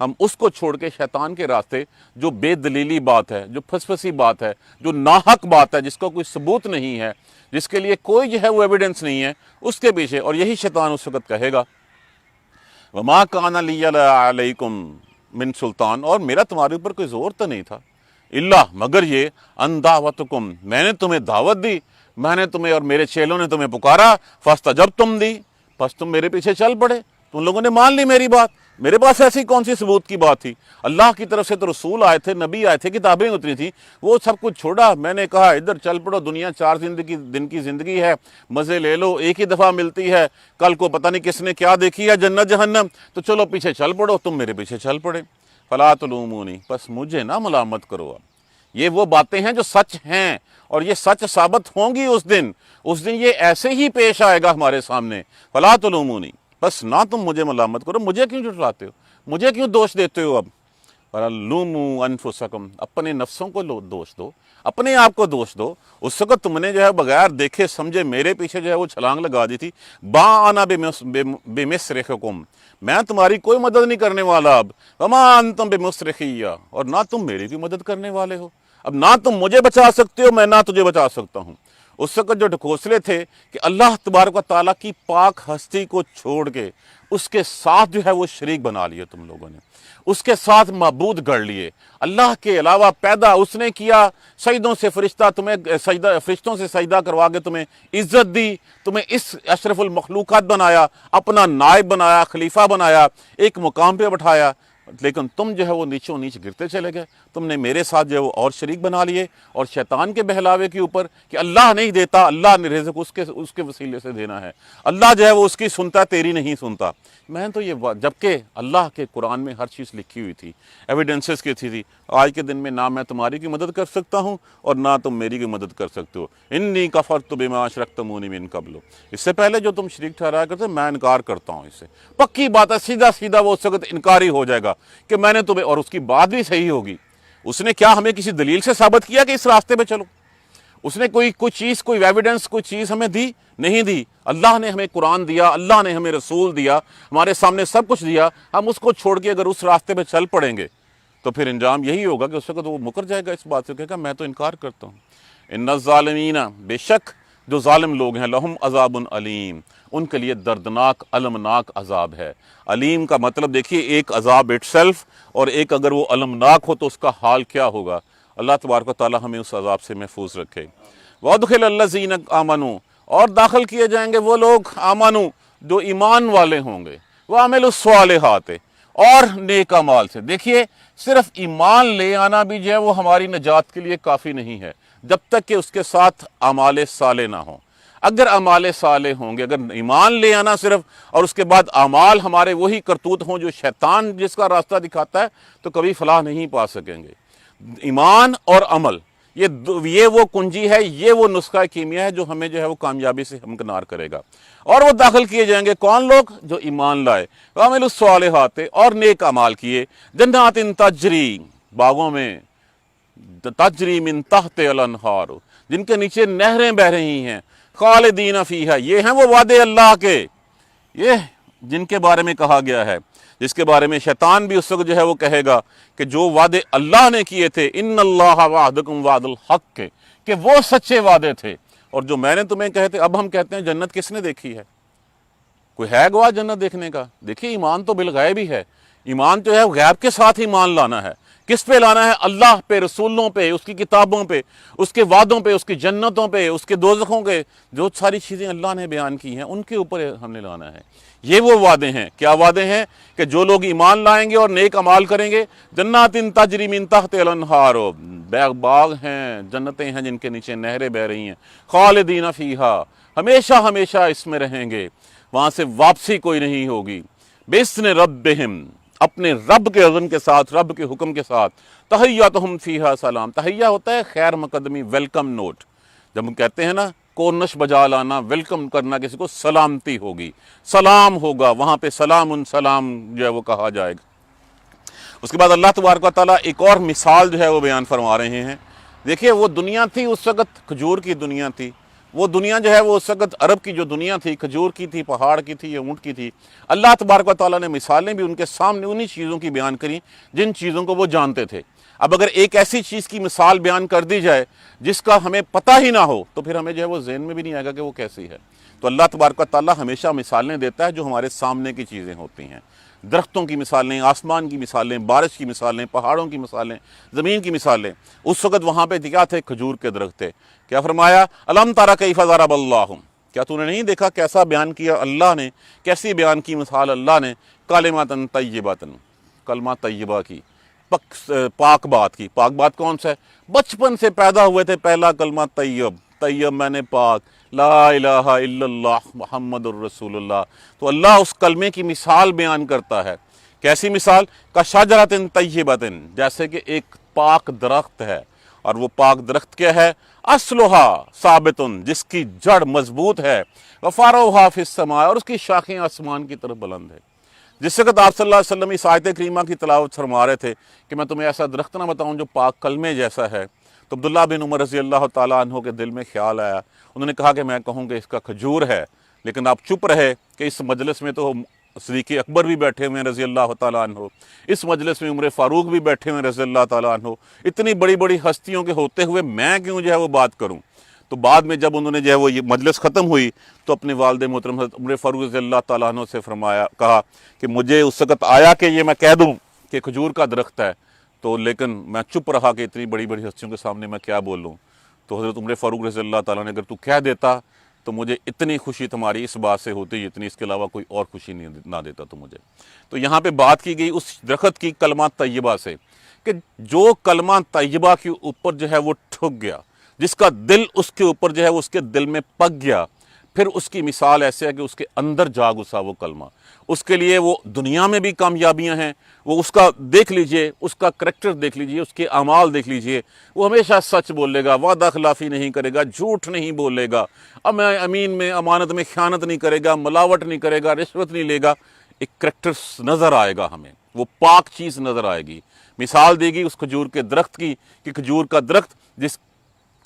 ہم اس کو چھوڑ کے شیطان کے راستے، جو بے دلیلی بات ہے، جو پھسی بات ہے، جو ناحق بات ہے، جس کو کوئی ثبوت نہیں ہے، جس کے لیے کوئی جو ہے وہ ایویڈنس نہیں ہے، اس کے پیچھے، اور یہی شیطان اس وقت کہے گا وما کان لی علیکم من سلطان، اور میرا تمہارے اوپر کوئی زور تو نہیں تھا، اللہ مگر یہ ان دعوتکم، میں نے تمہیں دعوت دی، میں نے تمہیں اور میرے چیلوں نے تمہیں پکارا، فاستجبتم دی، بس تم میرے پیچھے چل پڑے، تم لوگوں نے مان لی میری بات۔ میرے پاس ایسی کون سی ثبوت کی بات تھی؟ اللہ کی طرف سے تو رسول آئے تھے، نبی آئے تھے، کتابیں اتری تھیں، وہ سب کچھ چھوڑا، میں نے کہا ادھر چل پڑو، دنیا 4 دن کی زندگی ہے، مزے لے لو، ایک ہی دفعہ ملتی ہے، کل کو پتہ نہیں کس نے کیا دیکھی ہے جنت جہنم، تو چلو پیچھے چل پڑو، تم میرے پیچھے چل پڑے، فلا تلومونی، بس مجھے نہ ملامت کرو۔ اب یہ وہ باتیں ہیں جو سچ ہیں، اور یہ سچ ثابت ہوں گی اس دن یہ ایسے ہی پیش آئے گا ہمارے سامنے، فلا تلومونی، بس نہ تم مجھے ملامت کرو، مجھے کیوں جھٹلاتے ہو، مجھے کیوں دوش دیتے ہو؟ اب لوموا انفسکم، اپنے نفسوں کو دوش دو، اپنے آپ کو دوش دو۔ اس وقت تم نے جو ہے بغیر دیکھے سمجھے میرے پیچھے جو ہے وہ چھلانگ لگا دی تھی، با انا بمصرخکم، میں تمہاری کوئی مدد نہیں کرنے والا، اب وما انتم بمصرخیہ، اور نہ تم میری بھی مدد کرنے والے ہو، اب نہ تم مجھے بچا سکتے ہو، میں نہ تجھے بچا سکتا ہوں۔ اس وقت جو ڈھکوسلے تھے کہ اللہ تبارک و تعالیٰ کی پاک ہستی کو چھوڑ کے اس کے ساتھ جو ہے وہ شریک بنا لیے تم لوگوں نے، اس کے ساتھ معبود گڑھ لیے، اللہ کے علاوہ پیدا اس نے کیا، سجدوں سے فرشتوں سے سجدہ کروا کے تمہیں عزت دی، تمہیں اس اشرف المخلوقات بنایا، اپنا نائب بنایا، خلیفہ بنایا، ایک مقام پہ بٹھایا، لیکن تم جو ہے وہ نیچوں نیچ گرتے چلے گئے، تم نے میرے ساتھ جو ہے وہ اور شریک بنا لیے، اور شیطان کے بہلاوے کے اوپر کہ اللہ نہیں دیتا، اللہ نے رزق اس کے وسیلے سے دینا ہے، اللہ جو ہے وہ اس کی سنتا تیری نہیں سنتا۔ میں تو یہ جبکہ اللہ کے قرآن میں ہر چیز لکھی ہوئی تھی، ایویڈنسز کی تھی، آج کے دن میں نہ میں تمہاری کی مدد کر سکتا ہوں اور نہ تم میری کی مدد کر سکتے ہو، انی کفرت بما اشرکتمونی من قبل، اس سے پہلے جو تم شریک ٹھہرایا کرتے میں انکار کرتا ہوں اس سے۔ پکی بات ہے، سیدھا سیدھا وہ اس وقت انکاری ہو جائے گا کہ میں نے تمہیں، اور اس کی بات بھی صحیح ہوگی، اس نے کیا ہمیں کسی دلیل سے ثابت کیا کہ اس راستے پہ چلو؟ اس نے کوئی چیز، کوئی ایویڈنس، کوئی چیز ہمیں دی؟ نہیں دی۔ اللہ نے ہمیں قرآن دیا، اللہ نے ہمیں رسول دیا، ہمارے سامنے سب کچھ دیا، ہم اس کو چھوڑ کے اگر اس راستے پہ چل پڑیں گے تو پھر انجام یہی ہوگا کہ اس وقت وہ مکر جائے گا اس بات سے، کہے گا میں تو انکار کرتا ہوں۔ ان الظالمین، بے شک جو ظالم لوگ ہیں، لہم عذاب علیم، ان کے لیے دردناک المناک عذاب ہے۔ علیم کا مطلب دیکھیے، ایک عذاب اٹ سیلف، اور ایک اگر وہ المناک ہو تو اس کا حال کیا ہوگا۔ اللہ تبارک و تعالی ہمیں اس عذاب سے محفوظ رکھے۔ وَأُدْخِلَ الَّذِينَ آمَنُوا، اور داخل کیے جائیں گے وہ لوگ آمنو جو ایمان والے ہوں گے، وَعَمِلُوا الصَّالِحَاتِ، اور نیک اعمال سے۔ دیکھیے صرف ایمان لے آنا بھی جو ہے وہ ہماری نجات کے لیے کافی نہیں ہے، جب تک کہ اس کے ساتھ اعمال صالح نہ ہوں۔ اگر اعمال صالح ہوں گے، اگر ایمان لے آنا صرف، اور اس کے بعد اعمال ہمارے وہی کرتوت ہوں جو شیطان جس کا راستہ دکھاتا ہے، تو کبھی فلاح نہیں پا سکیں گے۔ ایمان اور عمل، یہ وہ کنجی ہے، یہ وہ نسخہ کیمیا ہے جو ہمیں جو ہے وہ کامیابی سے ہمکنار کرے گا۔ اور وہ داخل کیے جائیں گے کون لوگ؟ جو ایمان لائے، وَعَمِلُوا الصَّالِحَاتِ، اور نیک اعمال کیے، جنات تجری، باغوں میں، تجری من تحت الانہار، جن کے نیچے نہریں بہہ رہی ہیں، خالدین فیہا، یہ ہیں وہ وعدے اللہ کے، یہ جن کے بارے میں کہا گیا ہے، جس کے بارے میں شیطان بھی اس وقت جو ہے وہ کہے گا کہ جو وعدے اللہ نے کیے تھے، ان اللہ وعدکم وعد الحق کے، کہ وہ سچے وعدے تھے، اور جو میں نے تمہیں کہے تھے۔ اب ہم کہتے ہیں جنت کس نے دیکھی ہے؟ کوئی ہے گواہ جنت دیکھنے کا؟ دیکھیے ایمان تو بالغیب ہی ہے، ایمان جو ہے غیب کے ساتھ ایمان لانا ہے۔ کس پہ لانا ہے؟ اللہ پہ، رسولوں پہ، اس کی کتابوں پہ، اس کے وعدوں پہ، اس کی جنتوں پہ، اس کے دوزخوں پہ، جو ساری چیزیں اللہ نے بیان کی ہیں ان کے اوپر ہم نے لانا ہے۔ یہ وہ وعدے ہیں۔ کیا وعدے ہیں؟ کہ جو لوگ ایمان لائیں گے اور نیک اعمال کریں گے، جنات تجری من تحت الانہار، باغ ہیں، جنتیں ہیں جن کے نیچے نہریں بہہ رہی ہیں، خالدین فیہا، ہمیشہ ہمیشہ اس میں رہیں گے، وہاں سے واپسی کوئی نہیں ہوگی۔ بِإِذْنِ رَبِّهِمْ، اپنے رب کے اذن کے ساتھ، رب کے حکم کے ساتھ۔ تحیتہم فیہا سلام، تحیہ ہوتا ہے خیر مقدمی، ویلکم نوٹ، جب ہم کہتے ہیں نا کورنش بجا لانا، ویلکم کرنا کسی کو، سلامتی ہوگی، سلام ہوگا وہاں پہ، سلام سلام جو ہے وہ کہا جائے گا۔ اس کے بعد اللہ تبارک و تعالیٰ ایک اور مثال جو ہے وہ بیان فرما رہے ہیں۔ دیکھیے وہ دنیا تھی اس وقت، کھجور کی دنیا تھی، وہ دنیا جو ہے وہ اس وقت عرب کی جو دنیا تھی، کھجور کی تھی، پہاڑ کی تھی، یا اونٹ کی تھی، اللہ تبارک و تعالیٰ نے مثالیں بھی ان کے سامنے انہی چیزوں کی بیان کریں جن چیزوں کو وہ جانتے تھے۔ اب اگر ایک ایسی چیز کی مثال بیان کر دی جائے جس کا ہمیں پتہ ہی نہ ہو تو پھر ہمیں جو ہے وہ ذہن میں بھی نہیں آئے گا کہ وہ کیسی ہے۔ تو اللہ تبارک و تعالیٰ ہمیشہ مثالیں دیتا ہے جو ہمارے سامنے کی چیزیں ہوتی ہیں، درختوں کی مثالیں، آسمان کی مثالیں، بارش کی مثالیں، پہاڑوں کی مثالیں، زمین کی مثالیں۔ اس وقت وہاں پہ کیا تھے؟ کھجور کے درخت تھے۔ کیا فرمایا؟ الم تری کیف ضرب اللہ، کیا تو نے نہیں دیکھا کیسا بیان کیا اللہ نے، کیسی بیان کی مثال اللہ نے، کلمات طیبات، کلمہ طیبہ کی، پاک بات کی۔ پاک بات کون سا ہے؟ بچپن سے پیدا ہوئے تھے پہلا کلمہ طیب، طیب میں نے پاک، لا الہ الا اللہ محمد الرسول اللہ۔ تو اللہ اس کلمے کی مثال بیان کرتا ہے۔ کیسی مثال؟ کشجرۃ طیبۃ، جیسے کہ ایک پاک درخت ہے، اور وہ پاک درخت کیا ہے؟ اصلھا ثابت، جس کی جڑ مضبوط ہے، وفرعھا فی السماء، اور اس کی شاخیں آسمان کی طرف بلند ہے۔ جس وقت آپ صلی اللہ علیہ وسلم اس آیت کریمہ کی تلاوت فرما رہے تھے کہ میں تمہیں ایسا درخت نہ بتاؤں جو پاک کلمے جیسا ہے، تو عبداللہ بن عمر رضی اللہ تعالیٰ عنہ کے دل میں خیال آیا۔ انہوں نے کہا کہ میں کہوں کہ اس کا کھجور ہے، لیکن آپ چپ رہے کہ اس مجلس میں تو صدیق اکبر بھی بیٹھے ہوئے ہیں رضی اللہ تعالیٰ عنہ، اس مجلس میں عمر فاروق بھی بیٹھے ہوئے ہیں رضی اللہ تعالیٰ عنہ، اتنی بڑی بڑی ہستیوں کے ہوتے ہوئے میں کیوں جو ہے وہ بات کروں؟ تو بعد میں جب انہوں نے جو ہے وہ یہ مجلس ختم ہوئی تو اپنے والد محترم حضرت عمر فاروق رضی اللہ تعالیٰ عنہ سے کہا کہ مجھے اس وقت آیا کہ یہ میں کہہ دوں کہ کھجور کا درخت ہے، تو لیکن میں چپ رہا کہ اتنی بڑی بڑی ہستیوں کے سامنے میں کیا بولوں۔ تو حضرت عمر فاروق رضی اللہ تعالیٰ نے، اگر تو کہہ دیتا تو مجھے اتنی خوشی تمہاری اس بات سے ہوتی جتنی اس کے علاوہ کوئی اور خوشی نہ دیتا تو مجھے۔ تو یہاں پہ بات کی گئی اس درخت کی کلمہ طیبہ سے کہ جو کلمہ طیبہ کے اوپر جو ہے وہ ٹھک گیا، جس کا دل اس کے اوپر جو ہے اس کے دل میں پک گیا، پھر اس کی مثال ایسے ہے کہ اس کے اندر جا گھسا وہ کلمہ، اس کے لیے وہ دنیا میں بھی کامیابیاں ہیں۔ وہ اس کا دیکھ لیجئے، اس کا کریکٹر دیکھ لیجئے، اس کے اعمال دیکھ لیجئے، وہ ہمیشہ سچ بولے گا، وعدہ خلافی نہیں کرے گا، جھوٹ نہیں بولے گا، امین میں امانت میں خیانت نہیں کرے گا، ملاوٹ نہیں کرے گا، رشوت نہیں لے گا۔ ایک کریکٹر نظر آئے گا ہمیں، وہ پاک چیز نظر آئے گی۔ مثال دے گی اس کھجور کے درخت کی کہ کھجور کا درخت جس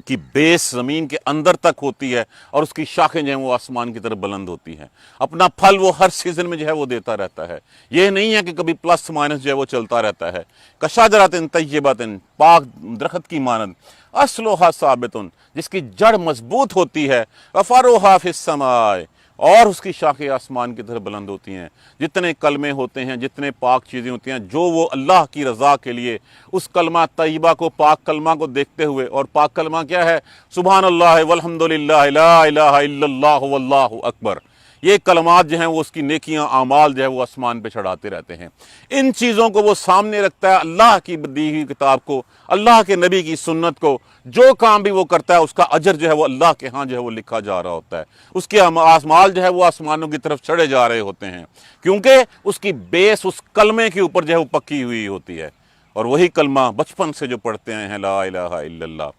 کی بیس زمین کے اندر تک ہوتی ہے اور اس کی شاخیں جو ہیں وہ آسمان کی طرف بلند ہوتی ہیں، اپنا پھل وہ ہر سیزن میں جو ہے وہ دیتا رہتا ہے، یہ نہیں ہے کہ کبھی پلس مائنس جو ہے وہ چلتا رہتا ہے۔ کشجرۃ طیبۃ، پاک درخت کی مانند، اصلھا ثابت، جس کی جڑ مضبوط ہوتی ہے، وفرعھا فی السماء، اور اس کی شاخیں آسمان کی طرف بلند ہوتی ہیں۔ جتنے کلمے ہوتے ہیں، جتنے پاک چیزیں ہوتی ہیں، جو وہ اللہ کی رضا کے لیے اس کلمہ طیبہ کو، پاک کلمہ کو دیکھتے ہوئے، اور پاک کلمہ کیا ہے؟ سبحان اللہ والحمدللہ لا الہ الا اللہ واللہ اکبر، یہ کلمات جو ہیں وہ اس کی نیکیاں، اعمال جو ہے وہ آسمان پہ چڑھاتے رہتے ہیں۔ ان چیزوں کو وہ سامنے رکھتا ہے، اللہ کی دی ہوئی کتاب کو، اللہ کے نبی کی سنت کو، جو کام بھی وہ کرتا ہے اس کا اجر جو ہے وہ اللہ کے ہاں جو ہے وہ لکھا جا رہا ہوتا ہے، اس کے اعمال جو ہے وہ آسمانوں کی طرف چڑھے جا رہے ہوتے ہیں، کیونکہ اس کی بیس اس کلمے کے اوپر جو ہے وہ پکی ہوئی ہوتی ہے۔ اور وہی کلمہ بچپن سے جو پڑھتے ہیں، لا الہ الا اللہ،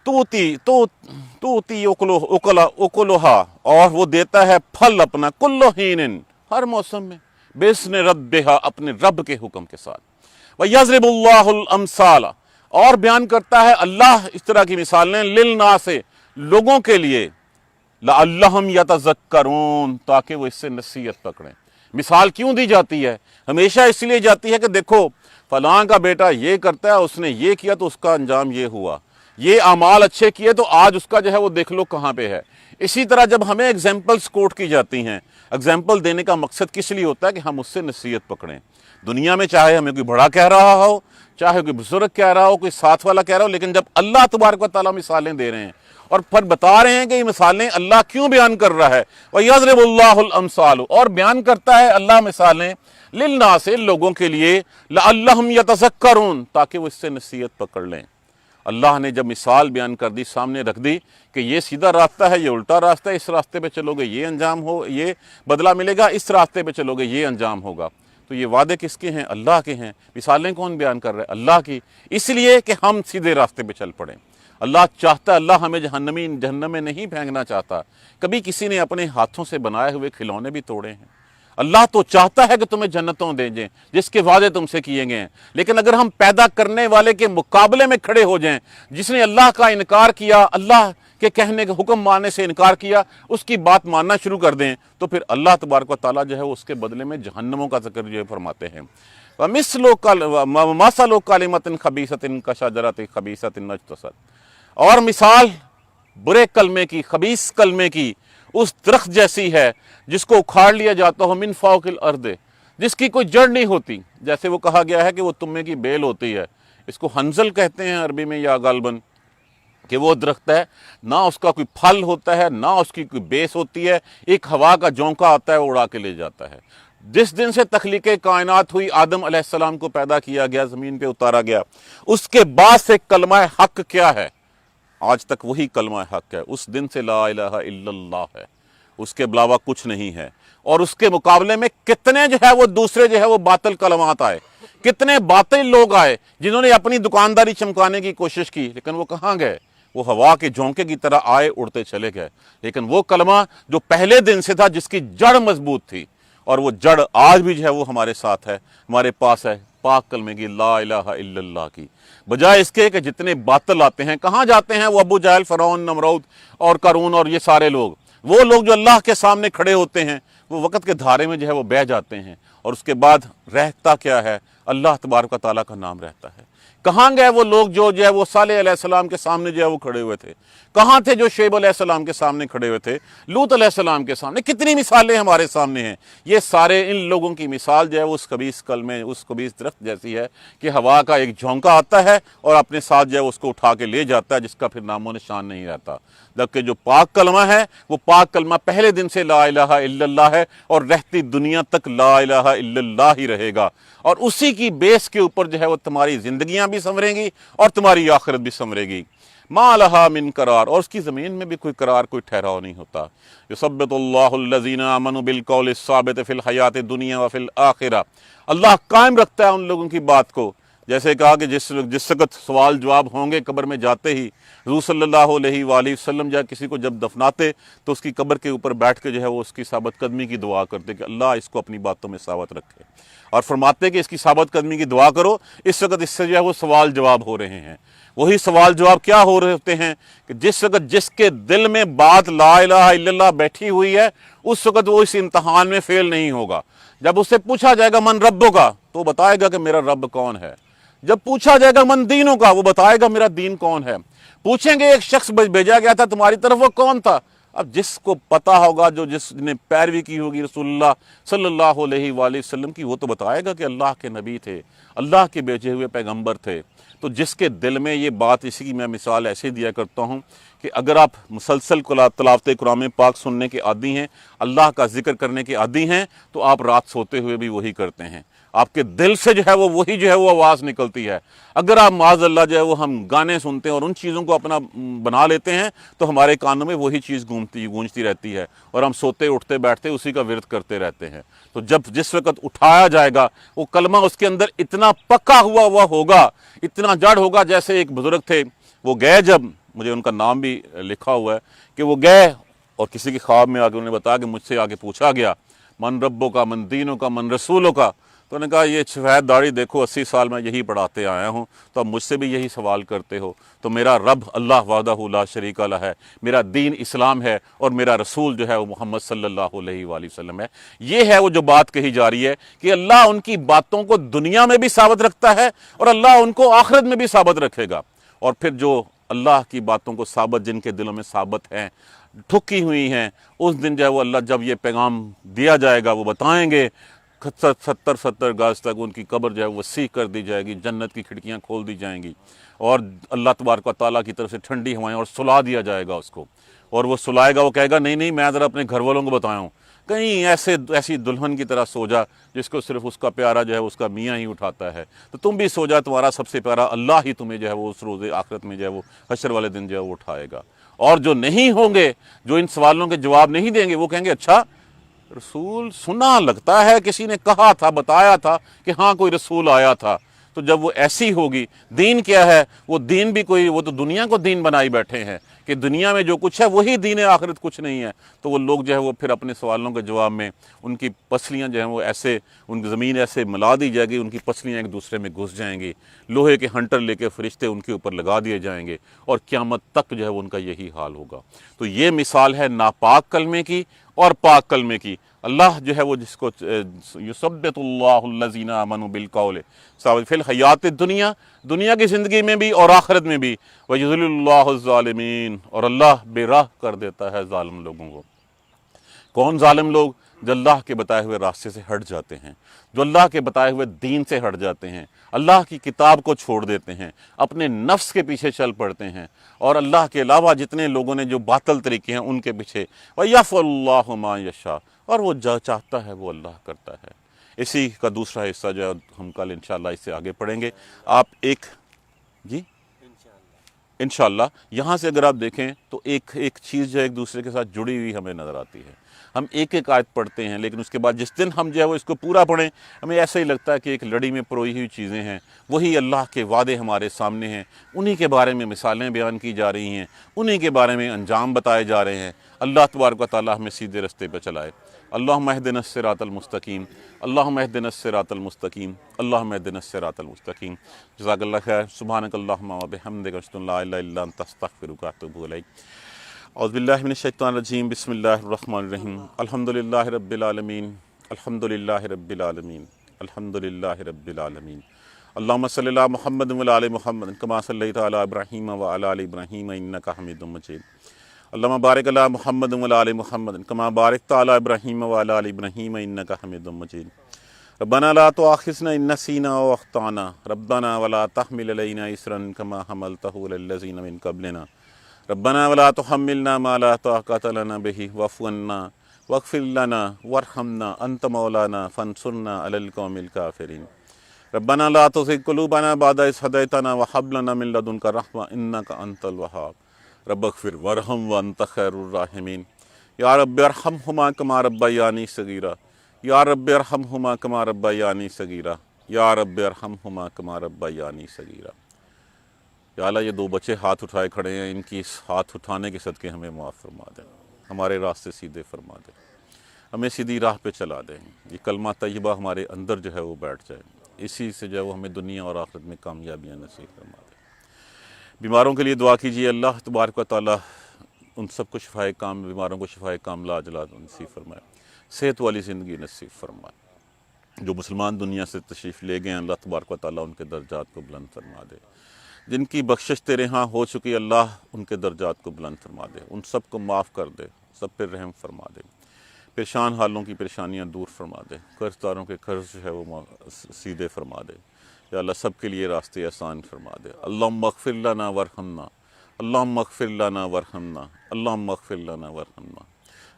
توتی اکلھا، اور وہ دیتا ہے پھل اپنا، کل حین، ہر موسم میں، بِإِذْنِ رَبِّهَا، اپنے رب کے حکم کے ساتھ، وَيَضْرِبُ اللَّهُ الْأَمْثَالَ، اور بیان کرتا ہے اللہ اس طرح کی مثالیں، لِلنَّاسِ، لوگوں کے لیے، لَعَلَّهُمْ يَتَذَكَّرُونَ، تاکہ وہ اس سے نصیحت پکڑیں۔ مثال کیوں دی جاتی ہے؟ ہمیشہ اس لیے جاتی ہے کہ دیکھو فلاں کا بیٹا یہ کرتا ہے، اس نے یہ کیا تو اس کا انجام یہ ہوا، یہ اعمال اچھے کیے تو آج اس کا جو ہے وہ دیکھ لو کہاں پہ ہے۔ اسی طرح جب ہمیں ایگزامپلز کوٹ کی جاتی ہیں، ایگزامپل دینے کا مقصد کس لیے ہوتا ہے کہ ہم اس سے نصیحت پکڑیں۔ دنیا میں چاہے ہمیں کوئی بڑا کہہ رہا ہو، چاہے کوئی بزرگ کہہ رہا ہو، کوئی ساتھ والا کہہ رہا ہو، لیکن جب اللہ تبارک و تعالیٰ مثالیں دے رہے ہیں اور پھر بتا رہے ہیں کہ یہ مثالیں اللہ کیوں بیان کر رہا ہے، وَيَضْرِبُ اللَّهُ الْأَمْثَالُ، اور بیان کرتا ہے اللہ مثالیں، للناس، لوگوں کے لیے، لعلہم یتذکرون، تاکہ وہ اس سے نصیحت پکڑ لیں۔ اللہ نے جب مثال بیان کر دی، سامنے رکھ دی کہ یہ سیدھا راستہ ہے، یہ الٹا راستہ ہے، اس راستے پہ چلو گے یہ انجام ہو، یہ بدلہ ملے گا، اس راستے پہ چلو گے یہ انجام ہوگا، تو یہ وعدے کس کے ہیں؟ اللہ کے ہیں۔ مثالیں کون بیان کر رہے ہیں؟ اللہ کی، اس لیے کہ ہم سیدھے راستے پہ چل پڑیں۔ اللہ چاہتا ہے، اللہ ہمیں جہنم میں نہیں پھینکنا چاہتا۔ کبھی کسی نے اپنے ہاتھوں سے بنائے ہوئے کھلونے بھی توڑے ہیں، اللہ تو چاہتا ہے کہ تمہیں جنتوں دے دیں جس کے وعدے تم سے کیے گئے ہیں، لیکن اگر ہم پیدا کرنے والے کے مقابلے میں کھڑے ہو جائیں، جس نے اللہ کا انکار کیا، اللہ کے کہنے کا حکم ماننے سے انکار کیا، اس کی بات ماننا شروع کر دیں، تو پھر اللہ تبارک و تعالیٰ جو ہے اس کے بدلے میں جہنموں کا ذکر جو ہے فرماتے ہیں۔ مَثَلُ کَلِمَةٍ خَبِیثَةٍ کَشَجَرَةٍ خَبِیثَةٍ اجْتَثَتْ، اور مثال برے کلمے کی، خبیث کلمے کی اس درخت جیسی ہے جس کو اکھاڑ لیا جاتا ہو من فوق الارض، جس کی کوئی جڑ نہیں ہوتی۔ جیسے وہ کہا گیا ہے کہ وہ تمے کی بیل ہوتی ہے، اس کو ہنزل کہتے ہیں عربی میں یا غالباً، کہ وہ درخت ہے، نہ اس کا کوئی پھل ہوتا ہے، نہ اس کی کوئی بیس ہوتی ہے، ایک ہوا کا جھونکا آتا ہے وہ اڑا کے لے جاتا ہے۔ جس دن سے تخلیق کائنات ہوئی، آدم علیہ السلام کو پیدا کیا گیا، زمین پہ اتارا گیا، اس کے بعد سے کلمہ حق کیا ہے؟ آج تک وہی کلمہ حق ہے، اس دن سے لا الہ الا اللہ ہے، اس کے علاوہ کچھ نہیں ہے۔ اور اس کے مقابلے میں کتنے جو ہے وہ دوسرے جو ہے وہ باطل کلمات آئے، کتنے باطل لوگ آئے جنہوں نے اپنی دکانداری چمکانے کی کوشش کی، لیکن وہ کہاں گئے؟ وہ ہوا کے جھونکے کی طرح آئے، اڑتے چلے گئے۔ لیکن وہ کلمہ جو پہلے دن سے تھا، جس کی جڑ مضبوط تھی، اور وہ جڑ آج بھی جو ہے وہ ہمارے ساتھ ہے، ہمارے پاس ہے، پاک کلمے کی، لا الہ الا اللہ کی، بجائے اس کے کہ جتنے باطل آتے ہیں، کہاں جاتے ہیں وہ ابو جہل، فرعون، نمرود اور قارون اور یہ سارے لوگ، وہ لوگ جو اللہ کے سامنے کھڑے ہوتے ہیں، وہ وقت کے دھارے میں جو ہے وہ بہہ جاتے ہیں، اور اس کے بعد رہتا کیا ہے؟ اللہ تبارک و تعالیٰ کا نام رہتا ہے۔ کہاں گئے وہ لوگ جو ہے وہ صالح علیہ السلام کے سامنے جو ہے وہ کھڑے ہوئے تھے؟ کہاں تھے جو شعیب علیہ السلام کے سامنے کھڑے ہوئے تھے؟ لوط علیہ السلام کے سامنے؟ کتنی مثالیں ہمارے سامنے ہیں۔ یہ سارے ان لوگوں کی مثال جو ہے وہ اس خبیث کلمے، اس خبیث درخت جیسی ہے کہ ہوا کا ایک جھونکا آتا ہے اور اپنے ساتھ جو ہے اس کو اٹھا کے لے جاتا ہے، جس کا پھر نام و نشان نہیں رہتا۔ جبکہ جو پاک کلمہ ہے، وہ پاک کلمہ پہلے دن سے لا الہ الا اللہ ہے، اور رہتی دنیا تک لا الہ الا اللہ ہی رہے گا، اور اسی کی بیس کے اوپر جو ہے وہ تمہاری زندگیاں بھی سنوریں گی اور تمہاری آخرت بھی سنورے گی۔ ما لہا من قرار، اور اس کی زمین میں بھی کوئی قرار، کوئی ٹھہراؤ نہیں ہوتا۔ یثبت اللہ الذین آمنوا بالقول الثابت فی الحیات الدنیا وفی الآخرہ، اللہ قائم رکھتا ہے ان لوگوں کی بات کو۔ جیسے کہا کہ جس وقت سوال جواب ہوں گے قبر میں جاتے ہی، حضور صلی اللہ علیہ وآلہ وسلم جو ہے کسی کو جب دفناتے تو اس کی قبر کے اوپر بیٹھ کے جو ہے وہ اس کی ثابت قدمی کی دعا کرتے کہ اللہ اس کو اپنی باتوں میں ثابت رکھے، اور فرماتے کہ اس کی ثابت قدمی کی دعا کرو، اس وقت اس سے جو ہے وہ سوال جواب ہو رہے ہیں۔ وہی سوال جواب کیا ہو رہے ہوتے ہیں کہ جس وقت جس کے دل میں بات لا الہ الا اللہ بیٹھی ہوئی ہے، اس وقت وہ اس امتحان میں فیل نہیں ہوگا۔ جب اس سے پوچھا جائے گا من ربو کا، تو وہ بتائے گا کہ میرا رب کون ہے۔ جب پوچھا جائے گا من دینوں کا، وہ بتائے گا میرا دین کون ہے۔ پوچھیں گے ایک شخص بھیجا گیا تھا تمہاری طرف، وہ کون تھا؟ اب جس کو پتا ہوگا، جس نے پیروی کی ہوگی رسول اللہ صلی اللہ علیہ وآلہ وسلم کی، وہ تو بتائے گا کہ اللہ کے نبی تھے، اللہ کے بھیجے ہوئے پیغمبر تھے۔ تو جس کے دل میں یہ بات، اسی کی میں مثال ایسے دیا کرتا ہوں کہ اگر آپ مسلسل تلاوت قرآن پاک سننے کے عادی ہیں، اللہ کا ذکر کرنے کے عادی ہیں، تو آپ رات سوتے ہوئے بھی وہی کرتے ہیں، آپ کے دل سے جو ہے وہ وہی جو ہے وہ آواز نکلتی ہے۔ اگر آپ معاذ اللہ جو ہے وہ ہم گانے سنتے ہیں اور ان چیزوں کو اپنا بنا لیتے ہیں، تو ہمارے کانوں میں وہی چیز گونجتی رہتی ہے، اور ہم سوتے اٹھتے بیٹھتے اسی کا ورد کرتے رہتے ہیں۔ تو جس وقت اٹھایا جائے گا، وہ کلمہ اس کے اندر اتنا پکا ہوا ہوگا، اتنا جڑ ہوگا۔ جیسے ایک بزرگ تھے، وہ گئے، جب مجھے ان کا نام بھی لکھا ہوا ہے کہ وہ گئے اور کسی کے خواب میں آگے انہیں بتایا کہ مجھ سے آگے پوچھا گیا من ربوں کا، من دینوں کا، من رسولوں کا، تو انہوں نے کہا یہ سفید داڑھی دیکھو، 80 سال میں یہی پڑھاتے آیا ہوں، تو اب مجھ سے بھی یہی سوال کرتے ہو؟ تو میرا رب اللہ وحدہ لا شریک لہ ہے، میرا دین اسلام ہے، اور میرا رسول جو ہے وہ محمد صلی اللہ علیہ وآلہ وسلم ہے۔ یہ ہے وہ جو بات کہی جا رہی ہے کہ اللہ ان کی باتوں کو دنیا میں بھی ثابت رکھتا ہے، اور اللہ ان کو آخرت میں بھی ثابت رکھے گا۔ اور پھر جو اللہ کی باتوں کو ثابت، جن کے دلوں میں ثابت ہیں، ٹھکی ہوئی ہیں، اس دن جو ہے وہ اللہ جب یہ پیغام دیا جائے گا، وہ بتائیں گے، 70 گز تک ان کی قبر جو ہے وسیع کر دی جائے گی، جنت کی کھڑکیاں کھول دی جائیں گی، اور اللہ تبارک و تعالیٰ کی طرف سے ٹھنڈی ہوائیں، اور سلا دیا جائے گا اس کو، اور وہ سلائے گا، وہ کہے گا نہیں میں ذرا اپنے گھر والوں کو بتایا ہوں، کہیں ایسی دلہن کی طرح سو جا جس کو صرف اس کا پیارا جو ہے اس کا میاں ہی اٹھاتا ہے، تو تم بھی سو جا، تمہارا سب سے پیارا اللہ ہی تمہیں جو ہے وہ اس روز آخرت میں جو ہے وہ حشر والے دن جو ہے وہ اٹھائے گا۔ اور جو نہیں ہوں گے، جو ان سوالوں کے جواب نہیں دیں گے، وہ کہیں گے اچھا رسول سنا لگتا ہے، کسی نے کہا تھا، بتایا تھا کہ ہاں کوئی رسول آیا تھا، تو جب وہ ایسی ہوگی، دین کیا ہے؟ وہ دین بھی کوئی، وہ تو دنیا کو دین بنائی بیٹھے ہیں کہ دنیا میں جو کچھ ہے وہی دین ہے، آخرت کچھ نہیں ہے۔ تو وہ لوگ جو ہے وہ پھر اپنے سوالوں کے جواب میں ان کی پسلیاں جو ہیں وہ ایسے، ان کی زمین ایسے ملا دی جائے گی، ان کی پسلیاں ایک دوسرے میں گھس جائیں گی، لوہے کے ہنٹر لے کے فرشتے ان کے اوپر لگا دیے جائیں گے، اور قیامت تک جو ہے وہ ان کا یہی حال ہوگا۔ تو یہ مثال ہے ناپاک کلمے کی اور پاک کلمے کی۔ اللہ جو ہے وہ جس کو یثبت اللہ الذین آمنوا بالقول ثابت فی الحیات الدنیا، دنیا کی زندگی میں بھی اور آخرت میں بھی، ویذل اللہ الظالمین، اور اللہ بے راہ کر دیتا ہے ظالم لوگوں کو۔ کون ظالم لوگ؟ جو اللہ کے بتائے ہوئے راستے سے ہٹ جاتے ہیں، جو اللہ کے بتائے ہوئے دین سے ہٹ جاتے ہیں، اللہ کی کتاب کو چھوڑ دیتے ہیں، اپنے نفس کے پیچھے چل پڑتے ہیں، اور اللہ کے علاوہ جتنے لوگوں نے جو باطل طریقے ہیں ان کے پیچھے، وَيَفْعَلُ اللَّهُ مَا يَشَاءُ، اور وہ جو چاہتا ہے وہ اللہ کرتا ہے۔ اسی کا دوسرا حصہ جو ہے ہم کل انشاءاللہ اس سے آگے پڑھیں گے۔ آپ ایک جی انشاءاللہ یہاں سے اگر آپ دیکھیں تو ایک چیز جو ہے ایک دوسرے کے ساتھ جڑی ہوئی ہمیں نظر آتی ہے۔ ہم ایک ایک آیت پڑھتے ہیں، لیکن اس کے بعد جس دن ہم جو ہے وہ اس کو پورا پڑھیں، ہمیں ایسا ہی لگتا ہے کہ ایک لڑی میں پروئی ہوئی چیزیں ہیں، وہی اللہ کے وعدے ہمارے سامنے ہیں، انہی کے بارے میں مثالیں بیان کی جا رہی ہیں، انہی کے بارے میں انجام بتائے جا رہے ہیں۔ اللہ تبارک و تعالی ہمیں سیدھے رستے پہ چلائے۔ اللہم اہدنا الصراط المستقیم، اللہم اہدنا الصراط المستقیم، اللہم اہدنا الصراط المستقیم۔ جزاک اللہ خیر۔ سبحانک اللہم و بحمدک، اشہد ان لا الہ الا انت، استغفرک و اتوب الیک۔ اعوذ باللہ من الشیطان الرجیم، بسم اللہ الرحمن الرحیم۔ الحمدللہ رب العالمین، الحمدللہ رب العالمین، الحمدللہ رب العالمین۔ اللہم صلی علی محمد وعلی آل محمد کما صلیت علی ابراہیم وعلی آل ابراہیم انک حمید مجید۔ اللہم بارک علی محمد وعلی آل محمد کما بارکت علی ابراہیم وعلی آل ابراہیم انک حمید مجید۔ ربنا لا تؤاخذنا ان نسینا او اخطانا، ربنا ولا تحمل علینا اصرا کما حملتہ علی الذین من قبلنا، ربنا ولا تحملنا ما لا طاقۃ لنا به واعف عنا واغفر لنا وارحمنا انت مولانا فانصرنا علی القوم الکافرین۔ ربنا لا تزغ قلوبنا بعد إذ هديتنا وهب لنا من لدنك رحمة إنك أنت الوهاب۔ رب اغفر وارحم وأنت خير الراحمين۔ یا رب ارحمهما كما ربياني صغيرا، یا رب ارحمهما كما ربياني صغيرا، یا رب ارحمهما كما ربياني صغيرا۔ یا اللہ یہ دو بچے ہاتھ اٹھائے کھڑے ہیں، ان کی اس ہاتھ اٹھانے کے صدقے ہمیں معاف فرما دیں، ہمارے راستے سیدھے فرما دیں، ہمیں سیدھی راہ پہ چلا دیں، یہ کلمہ طیبہ ہمارے اندر جو ہے وہ بیٹھ جائے، اسی سے جو ہے وہ ہمیں دنیا اور آخرت میں کامیابیاں نصیب فرما دے۔ بیماروں کے لیے دعا کیجیے، اللہ تبارک و تعالیٰ ان سب کو شفائے کام، بیماروں کو شفائے کاملہ عاجلہ نصیب فرمائے، صحت والی زندگی نصیب فرمائے۔ جو مسلمان دنیا سے تشریف لے گئے ہیں، اللہ تبارک و تعالیٰ ان کے درجات کو بلند فرما دے۔ جن کی بخشش تیرے ہاں ہو چکی، اللہ ان کے درجات کو بلند فرما دے، ان سب کو معاف کر دے، سب پر رحم فرما دے، پریشان حالوں کی پریشانیاں دور فرما دے، قرض داروں کے قرض جو ہے وہ سیدھے فرما دے، یا اللہ سب کے لیے راستے آسان فرما دے۔ اللہم اغفر لنا وارحمنا، اللہم اغفر لنا وارحمنا، اللہم اغفر لنا وارحمنا۔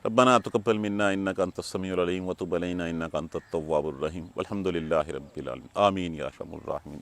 ربنا تقبل منا انک انت السمیع العلیم وتب علینا انک انت التواب الرحیم، والحمد للہ رب العالمین، آمین یا ارحم الراحمین۔